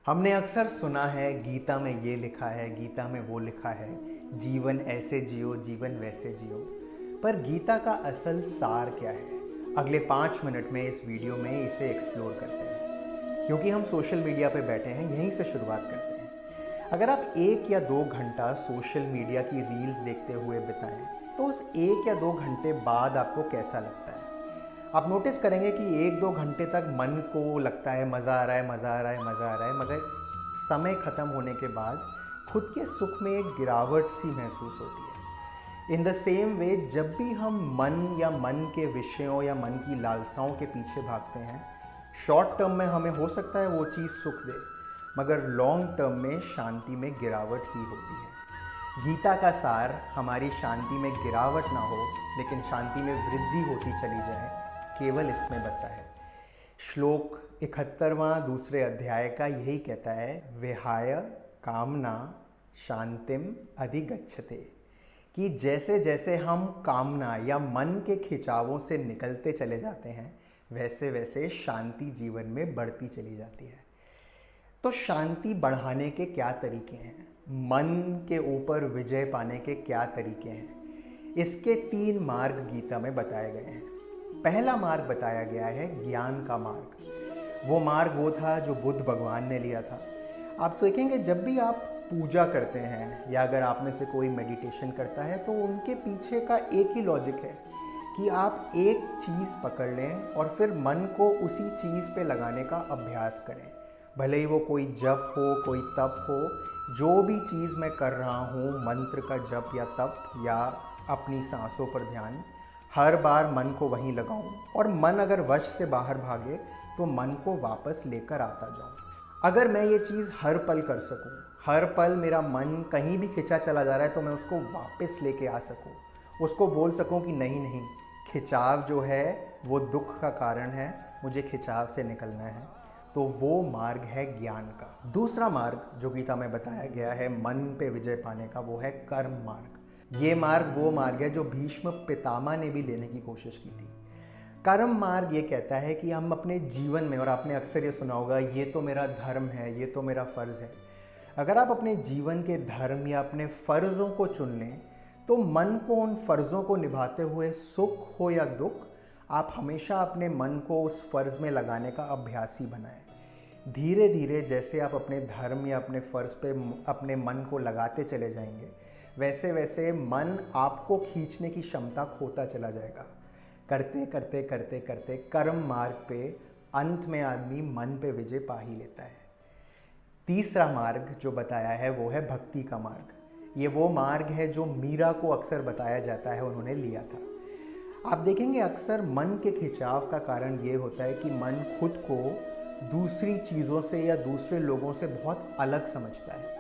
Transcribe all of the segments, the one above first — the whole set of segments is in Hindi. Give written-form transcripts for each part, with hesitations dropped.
हमने अक्सर सुना है गीता में ये लिखा है, गीता में वो लिखा है, जीवन ऐसे जियो, जीवन वैसे जियो। पर गीता का असल सार क्या है? अगले 5 मिनट में इस वीडियो में इसे एक्सप्लोर करते हैं। क्योंकि हम सोशल मीडिया पे बैठे हैं, यहीं से शुरुआत करते हैं। अगर आप 1 या 2 घंटा सोशल मीडिया की रील्स देखते हुए बिताएं, तो उस 1 या 2 घंटे बाद आपको कैसा लगता है? आप नोटिस करेंगे कि 1-2 घंटे तक मन को लगता है मज़ा आ रहा है, मज़ा आ रहा है, मज़ा आ रहा है, मगर समय ख़त्म होने के बाद खुद के सुख में एक गिरावट सी महसूस होती है। इन द सेम वे, जब भी हम मन या मन के विषयों या मन की लालसाओं के पीछे भागते हैं, शॉर्ट टर्म में हमें हो सकता है वो चीज़ सुख दे, मगर लॉन्ग टर्म में शांति में गिरावट ही होती है। गीता का सार हमारी शांति में गिरावट ना हो, लेकिन शांति में वृद्धि होती चली जाए, केवल इसमें बसा है। श्लोक 71वां दूसरे अध्याय का यही कहता है, विहाय कामना शांतिम अधिगच्छते, कि जैसे जैसे हम कामना या मन के खिंचावों से निकलते चले जाते हैं, वैसे वैसे शांति जीवन में बढ़ती चली जाती है। तो शांति बढ़ाने के क्या तरीके हैं? मन के ऊपर विजय पाने के क्या तरीके हैं? इसके 3 मार्ग गीता में बताए गए हैं। पहला मार्ग बताया गया है ज्ञान का मार्ग। वो मार्ग वो था जो बुद्ध भगवान ने लिया था। आप देखेंगे जब भी आप पूजा करते हैं या अगर आप में से कोई मेडिटेशन करता है, तो उनके पीछे का एक ही लॉजिक है कि आप एक चीज़ पकड़ लें और फिर मन को उसी चीज़ पे लगाने का अभ्यास करें। भले ही वो कोई जप हो, कोई तप हो, जो भी चीज़ मैं कर रहा हूँ, मंत्र का जप या तप या अपनी सांसों पर ध्यान, हर बार मन को वहीं लगाऊं और मन अगर वश से बाहर भागे तो मन को वापस लेकर आता जाऊं। अगर मैं ये चीज़ हर पल कर सकूं, हर पल मेरा मन कहीं भी खिंचा चला जा रहा है तो मैं उसको वापस लेके आ सकूं, उसको बोल सकूं कि नहीं नहीं, खिंचाव जो है वो दुख का कारण है, मुझे खिंचाव से निकलना है, तो वो मार्ग है ज्ञान का। दूसरा मार्ग जो गीता में बताया गया है मन पे विजय पाने का, वो है कर्म मार्ग। ये मार्ग वो मार्ग है जो भीष्म पितामह ने भी लेने की कोशिश की थी। कर्म मार्ग ये कहता है कि हम अपने जीवन में, और आपने अक्सर ये सुना होगा, ये तो मेरा धर्म है, ये तो मेरा फ़र्ज़ है। अगर आप अपने जीवन के धर्म या अपने फ़र्ज़ों को चुन लें, तो मन को उन फ़र्ज़ों को निभाते हुए सुख हो या दुख, आप हमेशा अपने मन को उस फ़र्ज़ में लगाने का अभ्यासी बनाएं। धीरे धीरे जैसे आप अपने धर्म या अपने फ़र्ज़ पे अपने मन को लगाते चले जाएंगे, वैसे वैसे मन आपको खींचने की क्षमता खोता चला जाएगा। करते करते करते करते कर्म मार्ग पे अंत में आदमी मन पे विजय पा ही लेता है। तीसरा मार्ग जो बताया है वो है भक्ति का मार्ग। ये वो मार्ग है जो मीरा को अक्सर बताया जाता है, उन्होंने लिया था। आप देखेंगे अक्सर मन के खिंचाव का कारण ये होता है कि मन खुद को दूसरी चीज़ों से या दूसरे लोगों से बहुत अलग समझता है।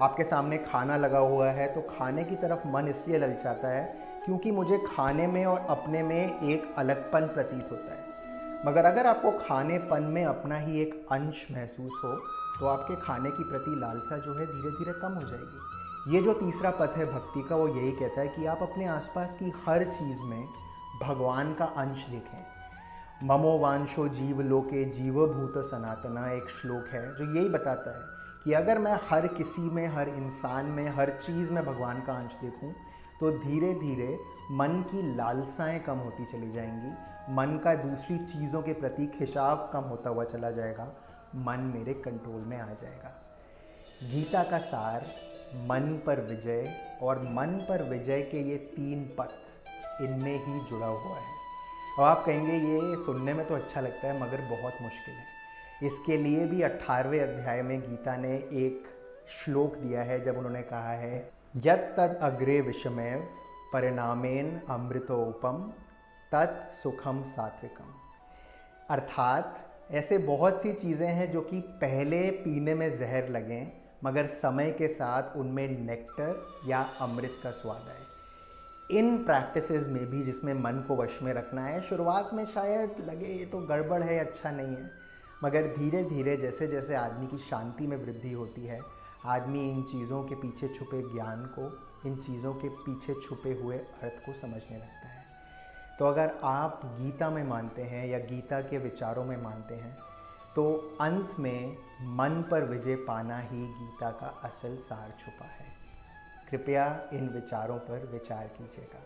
आपके सामने खाना लगा हुआ है तो खाने की तरफ मन इसलिए ललचाता है क्योंकि मुझे खाने में और अपने में एक अलगपन प्रतीत होता है। मगर अगर आपको खानेपन में अपना ही एक अंश महसूस हो, तो आपके खाने की प्रति लालसा जो है धीरे धीरे कम हो जाएगी। ये जो तीसरा पथ है भक्ति का, वो यही कहता है कि आप अपने आसपास की हर चीज़ में भगवान का अंश देखें। ममो वांशो जीव लोके जीवभूत सनातना एक श्लोक है जो यही बताता है कि अगर मैं हर किसी में, हर इंसान में, हर चीज़ में भगवान का अंश देखूं, तो धीरे धीरे मन की लालसाएं कम होती चली जाएंगी, मन का दूसरी चीज़ों के प्रति खिंचाव कम होता हुआ चला जाएगा, मन मेरे कंट्रोल में आ जाएगा। गीता का सार मन पर विजय और मन पर विजय के ये 3 पथ इनमें ही जुड़ा हुआ है। और आप कहेंगे ये सुनने में तो अच्छा लगता है मगर बहुत मुश्किल है। इसके लिए भी 18वें अध्याय में गीता ने एक श्लोक दिया है, जब उन्होंने कहा है, यत् तद अग्रे विषमेव परिणामेन अमृतोपम तत् सुखम सात्विकम। अर्थात ऐसे बहुत सी चीज़ें हैं जो कि पहले पीने में जहर लगें, मगर समय के साथ उनमें नेक्टर या अमृत का स्वाद आए। इन प्रैक्टिसेस में भी, जिसमें मन को वश में रखना है, शुरुआत में शायद लगे ये तो गड़बड़ है, अच्छा नहीं है, मगर धीरे धीरे जैसे जैसे आदमी की शांति में वृद्धि होती है, आदमी इन चीज़ों के पीछे छुपे ज्ञान को, इन चीज़ों के पीछे छुपे हुए अर्थ को समझने लगता है। तो अगर आप गीता में मानते हैं या गीता के विचारों में मानते हैं, तो अंत में मन पर विजय पाना ही गीता का असल सार छुपा है। कृपया इन विचारों पर विचार कीजिएगा।